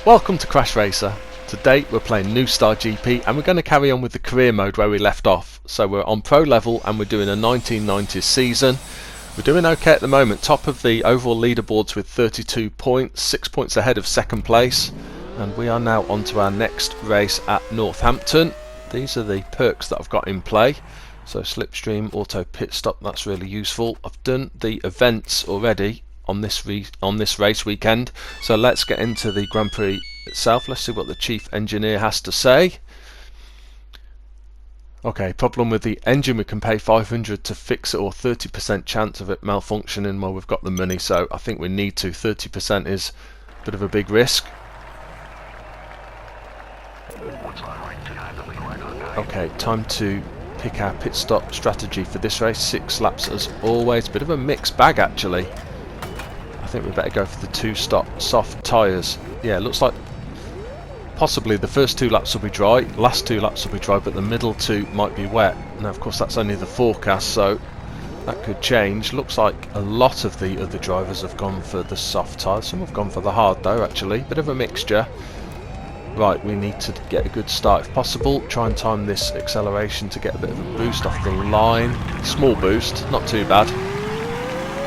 Welcome to CrashRacer. Today we're playing New Star GP and we're going to carry on with the career mode where we left off. So we're on pro level and we're doing a 1990s season. We're doing okay at the moment, top of the overall leaderboards with 32 points, 6 points ahead of second place. And we are now on to our next race at Northampton. These are the perks that I've got in play. So slipstream, auto pit stop, that's really useful. I've done the events already on this race weekend, so let's get into the Grand Prix itself. Let's see what the chief engineer has to say. Okay, problem with the engine, we can pay 500 to fix it, or 30% chance of it malfunctioning. Well, we've got the money, so I think we need to. 30% is a bit of a big risk. Okay, time to pick our pit stop strategy for this race. 6 laps as always. Bit of a mixed bag actually. I think we better go for the 2-stop soft tyres. Yeah, it looks like possibly the first 2 laps will be dry, last 2 laps will be dry, but the middle 2 might be wet. Now of course that's only the forecast, so that could change. Looks like a lot of the other drivers have gone for the soft tyres. Some have gone for the hard though actually. Bit of a mixture. Right, we need to get a good start if possible. Try and time this acceleration to get a bit of a boost off the line. Small boost, not too bad.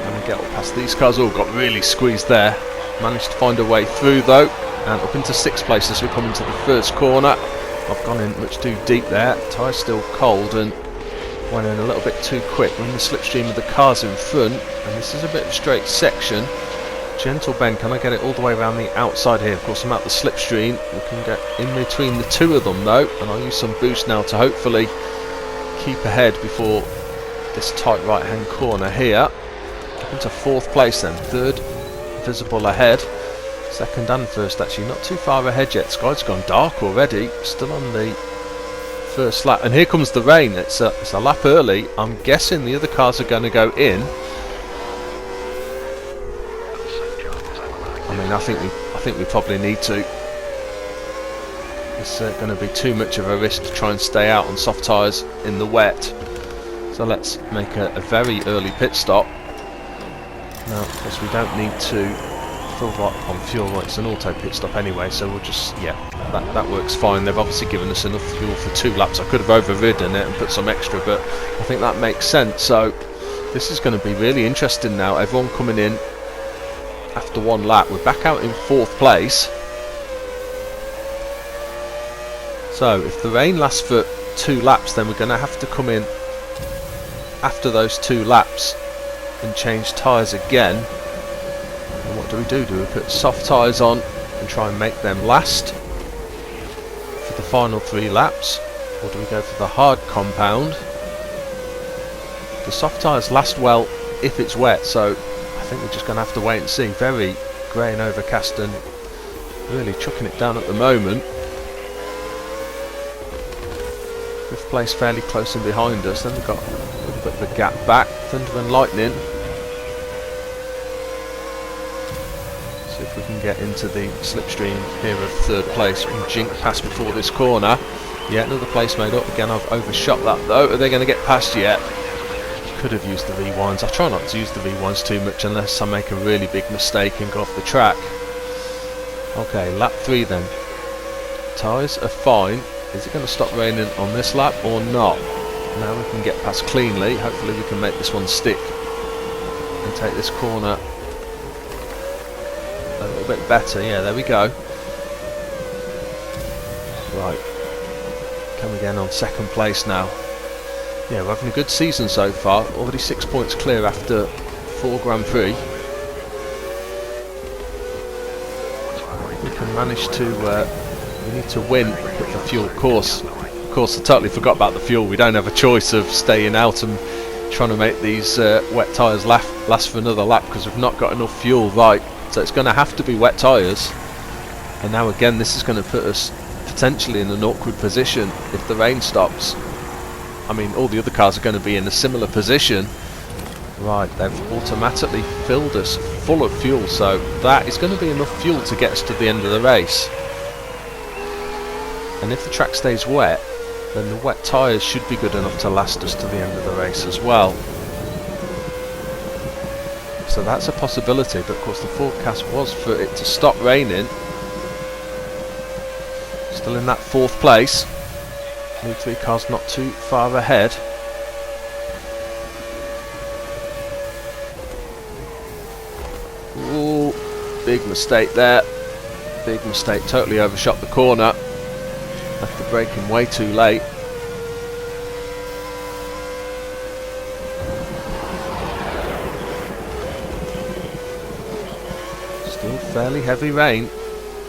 And we get up past these cars. Oh, got really squeezed there. Managed to find a way through though, and up into 6th place as we come into the first corner. I've gone in much too deep there. Tyre's still cold and went in a little bit too quick. We're in the slipstream of the cars in front, and this is a bit of a straight section. Gentle bend, can I get it all the way around the outside here? Of course I'm at the slipstream. We can get in between the 2 of them though, and I'll use some boost now to hopefully keep ahead before this tight right hand corner here. Into 4th place then, 3rd visible ahead, 2nd and 1st actually, not too far ahead yet. Sky's gone dark already, still on the 1st lap, and here comes the rain. It's a lap early. I'm guessing the other cars are going to go in. I mean, I think we probably need to. It's going to be too much of a risk to try and stay out on soft tyres in the wet. So let's make a very early pit stop. Now, of course, we don't need to fill up on fuel. Well, it's an auto pit stop anyway, so we'll just, yeah, that works fine. They've obviously given us enough fuel for 2 laps. I could have overridden it and put some extra, but I think that makes sense. So this is going to be really interesting now. Everyone coming in after 1 lap. We're back out in 4th place. So if the rain lasts for 2 laps, then we're going to have to come in after those 2 laps and change tyres again. And what do? Do we put soft tyres on and try and make them last for the final 3 laps, or do we go for the hard compound? The soft tyres last well if it's wet, so I think we're just going to have to wait and see. Very grey and overcast and really chucking it down at the moment. 5th place fairly close in behind us. Then we've got a little bit of a gap back. Thunder and lightning. See if we can get into the slipstream here of 3rd place. We can jink past before this corner. Yeah, another place made up. Again, I've overshot that though. Are they going to get past yet? Could have used the rewinds. I try not to use the rewinds too much unless I make a really big mistake and go off the track. Okay, lap 3 then. Tyres are fine. Is it going to stop raining on this lap or not? Now we can get past cleanly. Hopefully we can make this one stick and take this corner a little bit better. Yeah, there we go. Right, come again on 2nd place now. Yeah, we're having a good season so far. Already 6 points clear after 4 Grand Prix. We can manage to. We need to win with the fuel. Of course, I totally forgot about the fuel. We don't have a choice of staying out and trying to make these wet tyres last for another lap because we've not got enough fuel. Right, so it's going to have to be wet tyres. And now again, this is going to put us potentially in an awkward position if the rain stops. I mean, all the other cars are going to be in a similar position. Right, they've automatically filled us full of fuel, so that is going to be enough fuel to get us to the end of the race. And if the track stays wet, then the wet tyres should be good enough to last us to the end of the race as well. So that's a possibility, but of course the forecast was for it to stop raining Still in that 4th place. Lead 3 cars not too far ahead. Ooh, big mistake there. Big mistake, totally overshot the corner. Left the braking way too late. Still fairly heavy rain.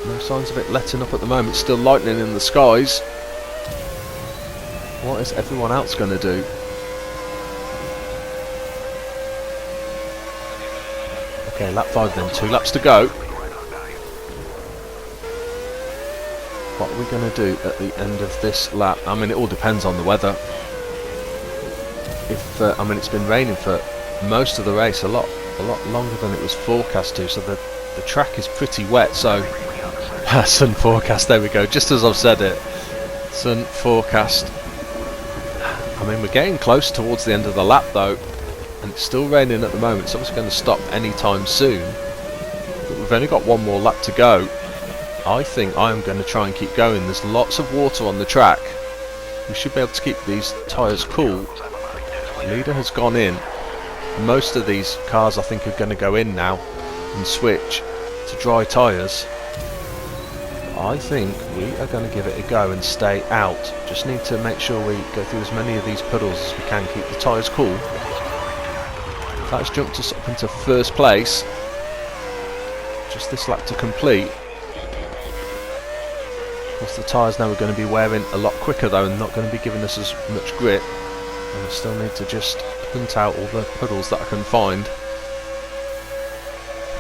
No signs of it letting up at the moment. Still lightning in the skies. What is everyone else going to do? Okay, lap 5 then. 2 laps to go. What are we going to do at the end of this lap? I mean, it all depends on the weather. If I mean, it's been raining for most of the race, a lot longer than it was forecast to. So the track is pretty wet. So sun forecast. There we go. Just as I've said it. Sun forecast. I mean, we're getting close towards the end of the lap though, and it's still raining at the moment. It's obviously going to stop anytime soon. But we've only got 1 more lap to go. I think I am going to try and keep going. There's lots of water on the track. We should be able to keep these tyres cool. The leader has gone in. Most of these cars I think are going to go in now and switch to dry tyres. I think we are going to give it a go and stay out. Just need to make sure we go through as many of these puddles as we can, keep the tyres cool. That's jumped us up into 1st place. Just this lap to complete. Of course the tyres now are going to be wearing a lot quicker though, and not going to be giving us as much grip. And I still need to just hunt out all the puddles that I can find.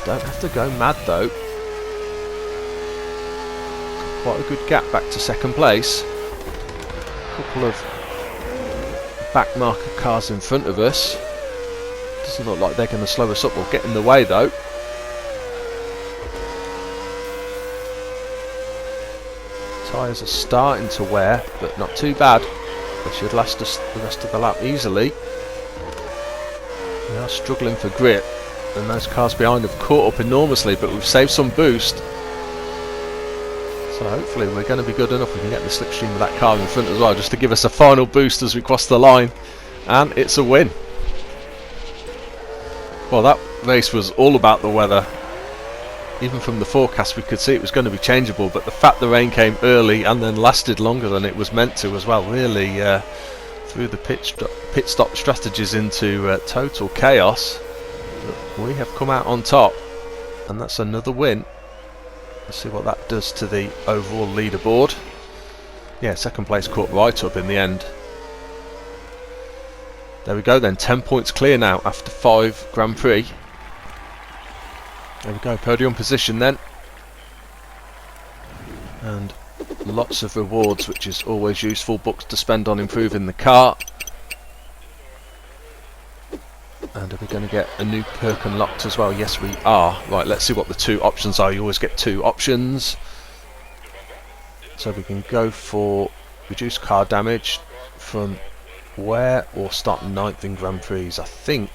Don't have to go mad though. Quite a good gap back to 2nd place. A couple of back marker cars in front of us. Doesn't look like they're going to slow us up or get in the way though. Tyres are starting to wear, but not too bad. They should last us the rest of the lap easily. We are struggling for grip, and those cars behind have caught up enormously, but we've saved some boost. So hopefully we're going to be good enough. We can get the slipstream of that car in front as well, just to give us a final boost as we cross the line. And it's a win. Well, that race was all about the weather. Even from the forecast we could see it was going to be changeable, but the fact the rain came early and then lasted longer than it was meant to as well really threw the pit stop strategies into total chaos. But we have come out on top, and that's another win. Let's see what that does to the overall leaderboard. Yeah, 2nd place caught right up in the end. There we go then, 10 points clear now after 5 Grand Prix. There we go, podium position then. And lots of rewards, which is always useful. Bucks to spend on improving the car. And are we going to get a new perk unlocked as well? Yes, we are. Right, let's see what the 2 options are. You always get 2 options. So we can go for reduced car damage from where, or start 9th in Grand Prix, I think.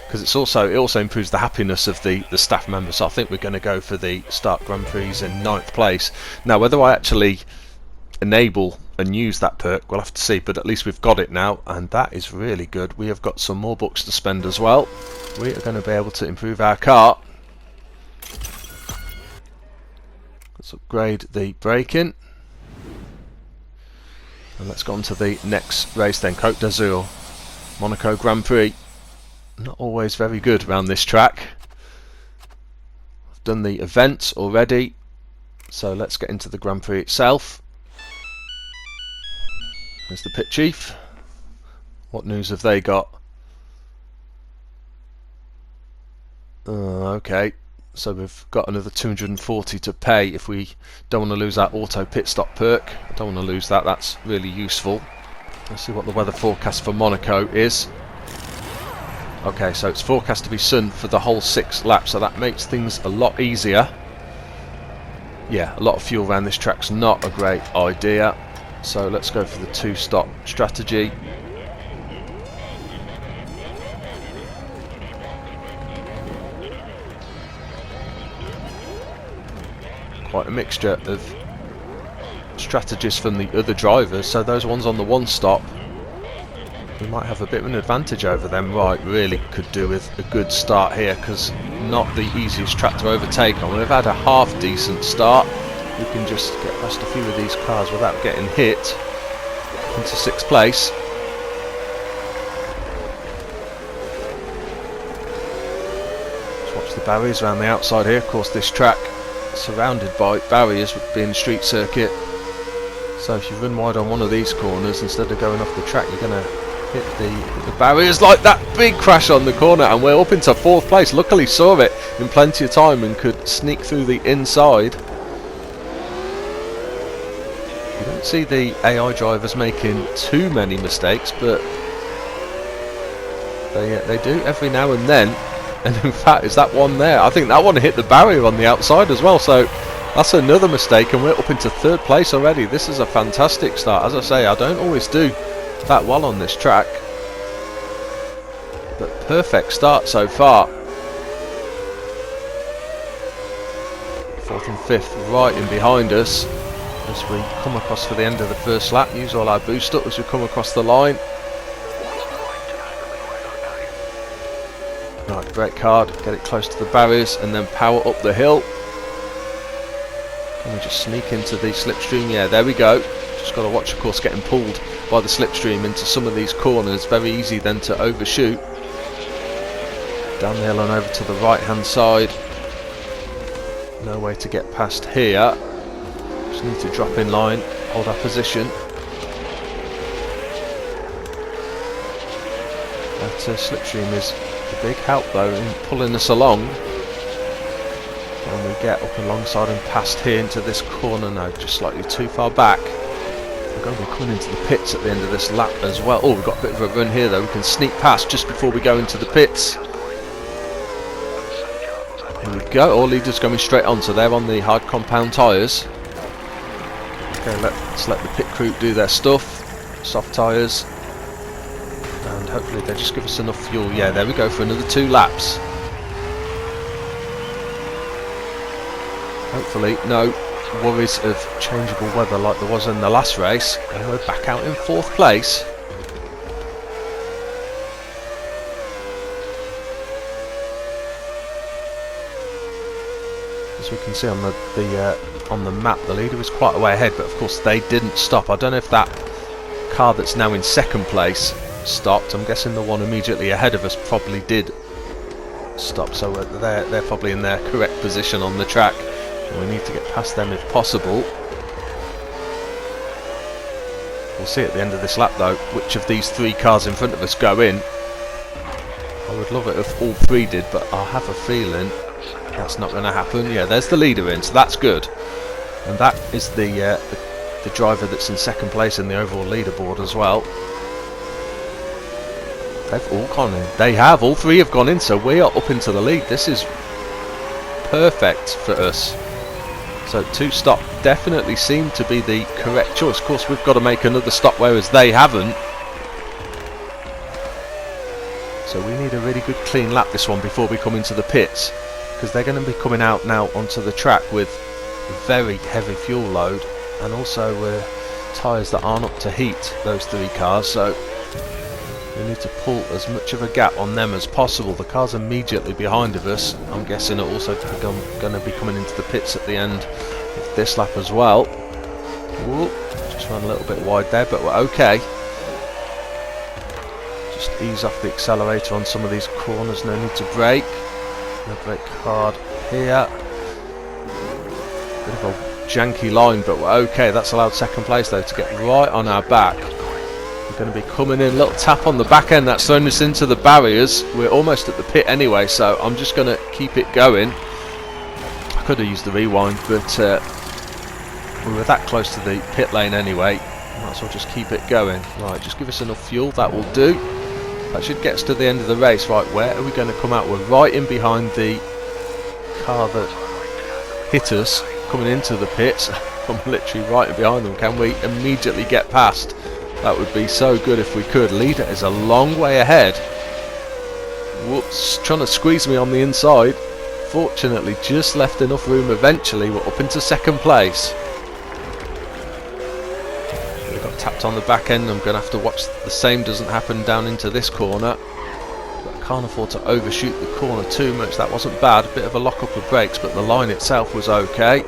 Because it also improves the happiness of the staff members. So I think we're going to go for the start Grand Prix in 9th place. Now, whether I actually enable and use that perk, we'll have to see, but at least we've got it now, and that is really good. We have got some more bucks to spend as well. We are going to be able to improve our car. Let's upgrade the braking, and let's go on to the next race then. Côte d'Azur, Monaco Grand Prix. Not always very good around this track. I've done the events already, so let's get into the Grand Prix itself. There's the pit chief. What news have they got? Okay, so we've got another 240 to pay if we don't want to lose that auto pit stop perk. I don't want to lose that, that's really useful. Let's see what the weather forecast for Monaco is. Okay, so it's forecast to be sun for the whole 6 laps, so that makes things a lot easier. Yeah, a lot of fuel around this track's not a great idea. So let's go for the 2-stop strategy. Quite a mixture of strategies from the other drivers, so those ones on the one stop, we might have a bit of an advantage over them. Right, really could do with a good start here, because not the easiest track to overtake on. We've had a half decent start. We can just get past a few of these cars without getting hit into 6th place. Just watch the barriers around the outside here. Of course, this track surrounded by barriers, with being a street circuit, so if you run wide on one of these corners, instead of going off the track, you're going to hit the barriers. Like that big crash on the corner, and we're up into 4th place. Luckily saw it in plenty of time and could sneak through the inside. You don't see the AI drivers making too many mistakes, but they do every now and then. And in fact, is that one there? I think that one hit the barrier on the outside as well, so that's another mistake, and we're up into 3rd place already. This is a fantastic start. As I say, I don't always do that well on this track, but perfect start so far. 4th and 5th right in behind us as we come across for the end of the first lap. Use all our boost up as we come across the line. Right, brake hard, get it close to the barriers, and then power up the hill. Can we just sneak into the slipstream? Yeah, there we go. Just got to watch, of course, getting pulled by the slipstream into some of these corners. Very easy then to overshoot. Down the hill and over to the right hand side. No way to get past here. Just need to drop in line, hold our position. That slipstream is a big help though in pulling us along. And we get up alongside and past here into this corner now, just slightly too far back. We're going to be coming into the pits at the end of this lap as well. Oh, we've got a bit of a run here though. We can sneak past just before we go into the pits. Here we go. All leaders going straight on, so they're on the hard compound tyres. Okay, let's let the pit crew do their stuff. Soft tyres. And hopefully they just give us enough fuel. Yeah, there we go for another 2 laps. Hopefully no worries of changeable weather like there was in the last race. And we're back out in 4th place. As we can see on the map, the leader is quite a way ahead, but of course they didn't stop. I don't know if that car that's now in 2nd place stopped. I'm guessing the one immediately ahead of us probably did stop, so they're probably in their correct position on the track, and we need to get past them if possible. We'll see at the end of this lap though which of these 3 cars in front of us go in. I would love it if all 3 did, but I have a feeling that's not going to happen. Yeah, there's the leader in, so that's good, and that is the driver that's in 2nd place in the overall leaderboard as well. They've all gone in. They have. All 3 have gone in, so we are up into the lead. This is perfect for us. So 2 stop definitely seemed to be the correct choice. Of course, we've got to make another stop, whereas they haven't. So we need a really good clean lap this one before we come into the pits, because they're going to be coming out now onto the track with a very heavy fuel load, and also tyres that aren't up to heat, those 3 cars. So we need to pull as much of a gap on them as possible. The cars immediately behind of us, I'm guessing, are also going to be coming into the pits at the end of this lap as well. Ooh, just ran a little bit wide there, but we're okay. Just ease off the accelerator on some of these corners, no need to brake. No brake hard here. Bit of a janky line, but we're okay. That's allowed 2nd place though to get right on our back. We're going to be coming in, little tap on the back end, that's thrown us into the barriers. We're almost at the pit anyway, so I'm just going to keep it going. I could have used the rewind, but we were that close to the pit lane anyway. Might as well just keep it going. Right, just give us enough fuel, that will do. That should get us to the end of the race. Right, where are we going to come out? We're right in behind the car that hit us coming into the pits. I'm literally right in behind them. Can we immediately get past? That would be so good if we could. Leader is a long way ahead. Whoops, trying to squeeze me on the inside. Fortunately, just left enough room eventually. We're up into 2nd place. tapped on the back end. I'm going to have to watch the same doesn't happen down into this corner. But I can't afford to overshoot the corner too much. That wasn't bad. A bit of a lock up of brakes, but the line itself was okay.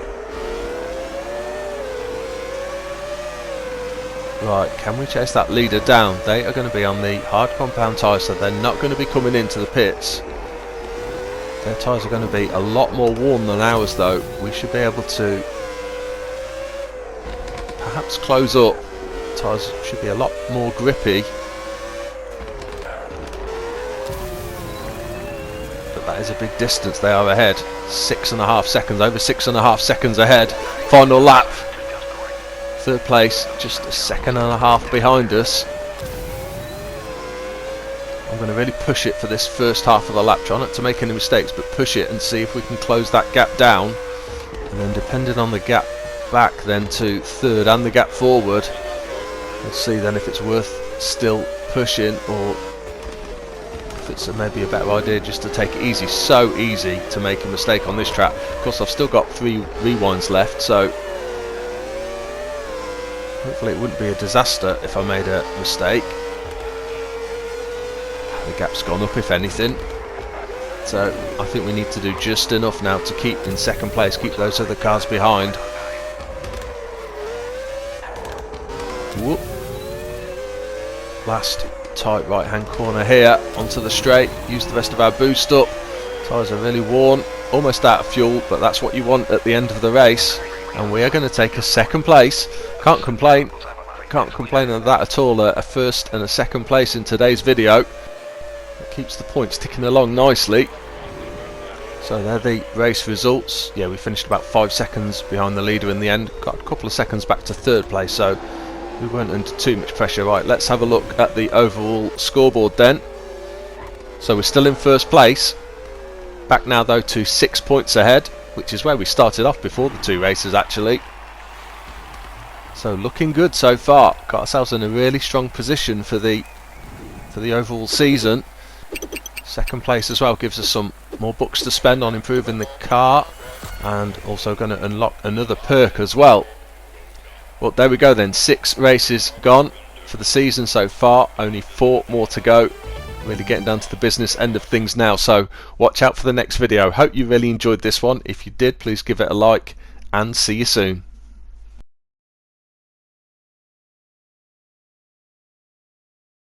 Right, can we chase that leader down? They are going to be on the hard compound tyres, so they're not going to be coming into the pits. Their tyres are going to be a lot more worn than ours though. We should be able to perhaps close up. Tyres should be a lot more grippy. But that is a big distance they are ahead. 6.5 seconds, over 6.5 seconds ahead. Final lap. Third place, just a second and a half behind us. I'm going to really push it for this first half of the lap. Try not to make any mistakes, but push it and see if we can close that gap down. And then depending on the gap back then to third and the gap forward, we'll see then if it's worth still pushing or if it's maybe a better idea just to take it easy. So easy to make a mistake on this track. Of course, I've still got 3 rewinds left, so hopefully it wouldn't be a disaster if I made a mistake. The gap's gone up if anything. So I think we need to do just enough now to keep in second place, keep those other cars behind. Whoop. Last tight right hand corner here, onto the straight, use the rest of our boost up. Tyres are really worn, almost out of fuel, but that's what you want at the end of the race. And we are going to take a second place. Can't complain on that at all. A first and a second place in today's video. It keeps the points ticking along nicely. So they're the race results. Yeah, we finished about 5 seconds behind the leader in the end. Got a couple of seconds back to third place, so we weren't under too much pressure. Right, let's have a look at the overall scoreboard then. So we're still in first place. Back now though to 6 points ahead, which is where we started off before the 2 races actually. So looking good so far. Got ourselves in a really strong position for the overall season. Second place as well gives us some more bucks to spend on improving the car, and also going to unlock another perk as well. Well, there we go then. 6 races gone for the season so far. Only 4 more to go. Really getting down to the business end of things now, so watch out for the next video. Hope you really enjoyed this one. If you did, please give it a like, and see you soon.